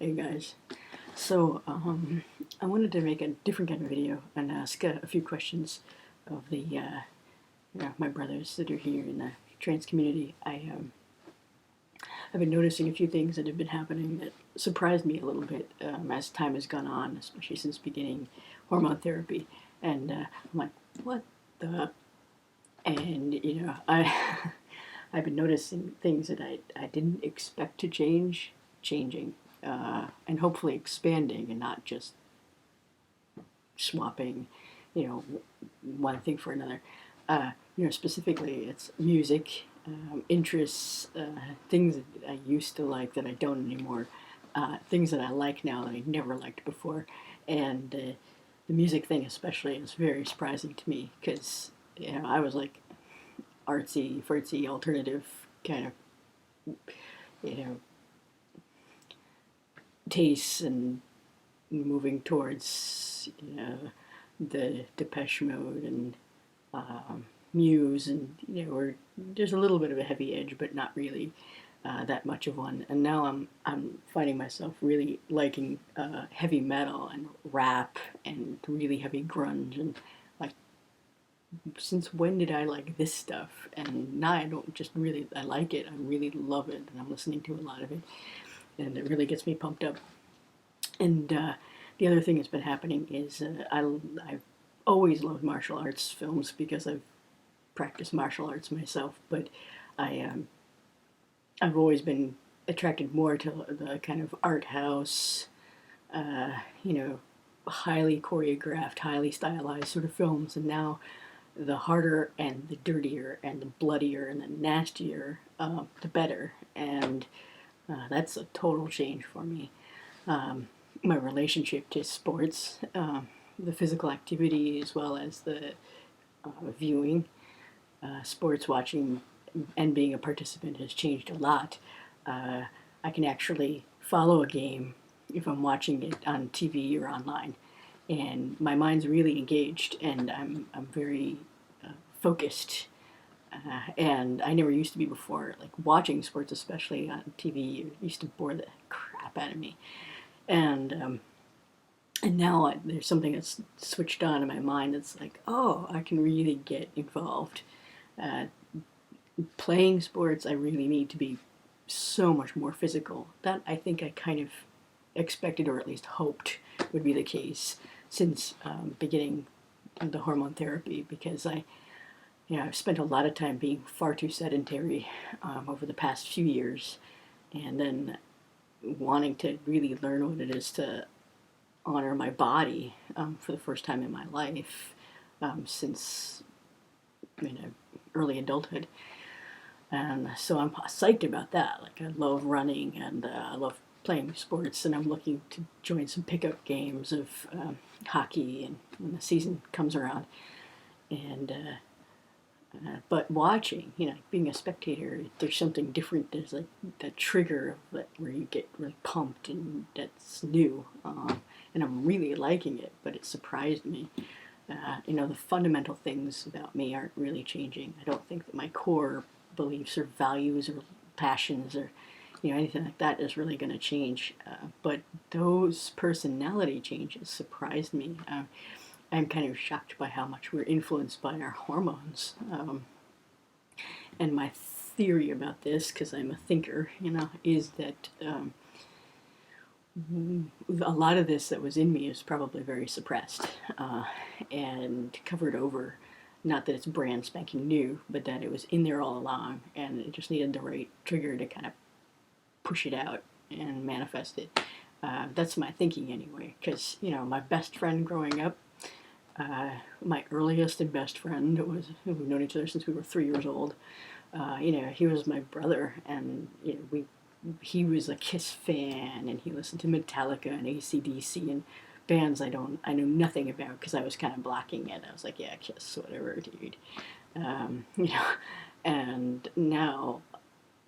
Hey guys, so I wanted to make a different kind of video and ask a few questions of my brothers that are here in the trans community. I've been noticing a few things that have been happening that surprised me a little bit as time has gone on, especially since beginning hormone therapy. And I'm like, what the? And I've been noticing things that I didn't expect to changing, and hopefully expanding and not just swapping, one thing for another. Specifically, it's music, interests, things that I used to like that I don't anymore, things that I like now that I never liked before, and the music thing especially is very surprising to me because I was like artsy, fartsy, alternative kind of you know tastes and moving towards the Depeche Mode and Muse, and where there's a little bit of a heavy edge, but not really that much of one. And now I'm finding myself really liking heavy metal and rap and really heavy grunge, and like, since when did I like this stuff? And now I don't just really I like it. I really love it, and I'm listening to a lot of it, and it really gets me pumped up. And the other thing that's been happening is I've always loved martial arts films because I've practiced martial arts myself, but I've always been attracted more to the kind of art house, uh, you know, highly choreographed, highly stylized sort of films. And now the harder and the dirtier and the bloodier and the nastier, the better. And that's a total change for me. My relationship to sports, the physical activity as well as the viewing, sports watching, and being a participant has changed a lot. Uh, I can actually follow a game if I'm watching it on TV or online, and my mind's really engaged, and I'm very focused. And I never used to be before. Like watching sports, especially on TV, used to bore the crap out of me. And and now there's something that's switched on in my mind that's like, oh, I can really get involved. Uh, Playing sports, I really need to be so much more physical. That I think I kind of expected, or at least hoped, would be the case since beginning the hormone therapy, because I've spent a lot of time being far too sedentary over the past few years, and then wanting to really learn what it is to honor my body for the first time in my life since early adulthood. And so I'm psyched about that. Like, I love running, and I love playing sports, and I'm looking to join some pickup games of hockey and when the season comes around. And but watching, being a spectator, there's something different. There's like that trigger of that where you get really pumped, and that's new. And I'm really liking it, but it surprised me. The fundamental things about me aren't really changing. I don't think that my core beliefs or values or passions or anything like that is really going to change. But those personality changes surprised me. I'm kind of shocked by how much we're influenced by our hormones. And my theory about this, because I'm a thinker, is that a lot of this that was in me is probably very suppressed and covered over. Not that it's brand spanking new, but that it was in there all along, and it just needed the right trigger to kind of push it out and manifest it. That's my thinking anyway, because my best friend growing up, my earliest and best friend we've known each other since we were 3 years old. He was my brother, and he was a Kiss fan, and he listened to Metallica and AC/DC and bands I knew nothing about because I was kind of blocking it. I was like, yeah, Kiss, whatever, dude. Um, you know, and now,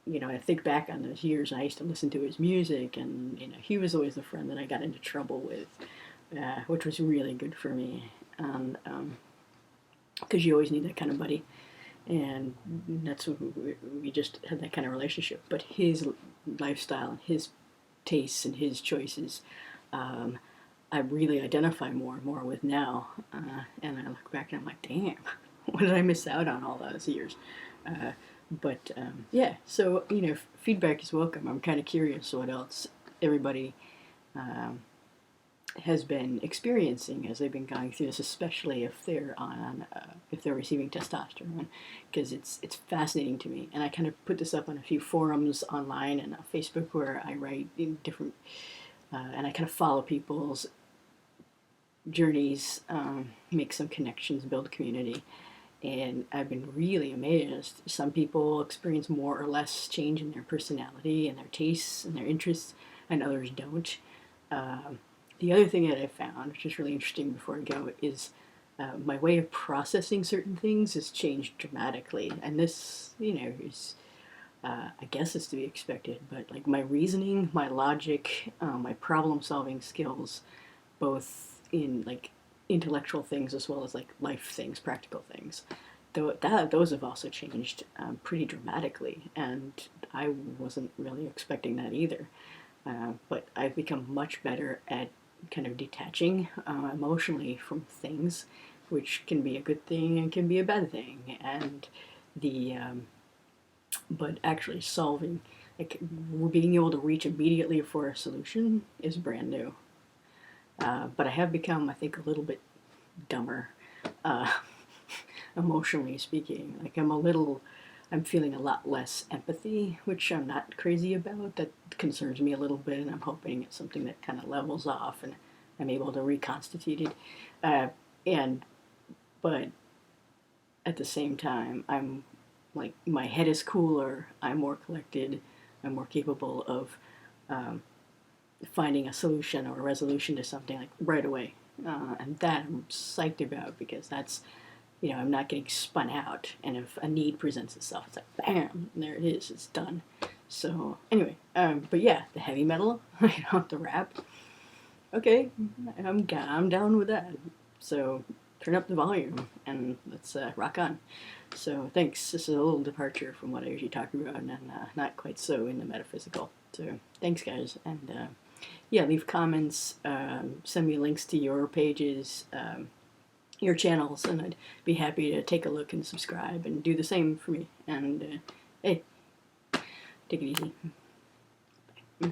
I think back on those years. I used to listen to his music, and he was always the friend that I got into trouble with, which was really good for me. And because you always need that kind of buddy, and that's what we just had that kind of relationship. But his lifestyle and his tastes and his choices, I really identify more and more with now. And I look back and I'm like, damn, what did I miss out on all those years? Yeah, so, feedback is welcome. I'm kind of curious what else everybody um, has been experiencing as they've been going through this, especially if they're receiving testosterone, because it's fascinating to me. And I kind of put this up on a few forums online and on Facebook where I write in different, and I kind of follow people's journeys, make some connections, build community. And I've been really amazed. Some people experience more or less change in their personality and their tastes and their interests, and others don't. The other thing that I found, which is really interesting before I go, is my way of processing certain things has changed dramatically. And this, is, I guess it's to be expected, but like my reasoning, my logic, my problem solving skills, both in like intellectual things as well as like life things, practical things, those have also changed pretty dramatically. And I wasn't really expecting that either. But I've become much better at kind of detaching emotionally from things, which can be a good thing and can be a bad thing. And the but actually solving, like being able to reach immediately for a solution, is brand new. But I have become, I think, a little bit dumber, uh, emotionally speaking. Like I'm feeling a lot less empathy, which I'm not crazy about. That concerns me a little bit, and I'm hoping it's something that kind of levels off and I'm able to reconstitute it. And but at the same time, I'm like my head is cooler. I'm more collected. I'm more capable of um, finding a solution or a resolution to something like right away. And that I'm psyched about, because that's, I'm not getting spun out. And if a need presents itself, it's like, bam, and there it is, it's done. So, anyway, but yeah, the heavy metal, the rap, okay, I'm down with that. So, turn up the volume and let's rock on. So, thanks. This is a little departure from what I usually talk about, and not quite so in the metaphysical. So, thanks, guys. And yeah, leave comments, send me links to your pages, your channels, and I'd be happy to take a look and subscribe and do the same for me. And hey, take it easy. Bye.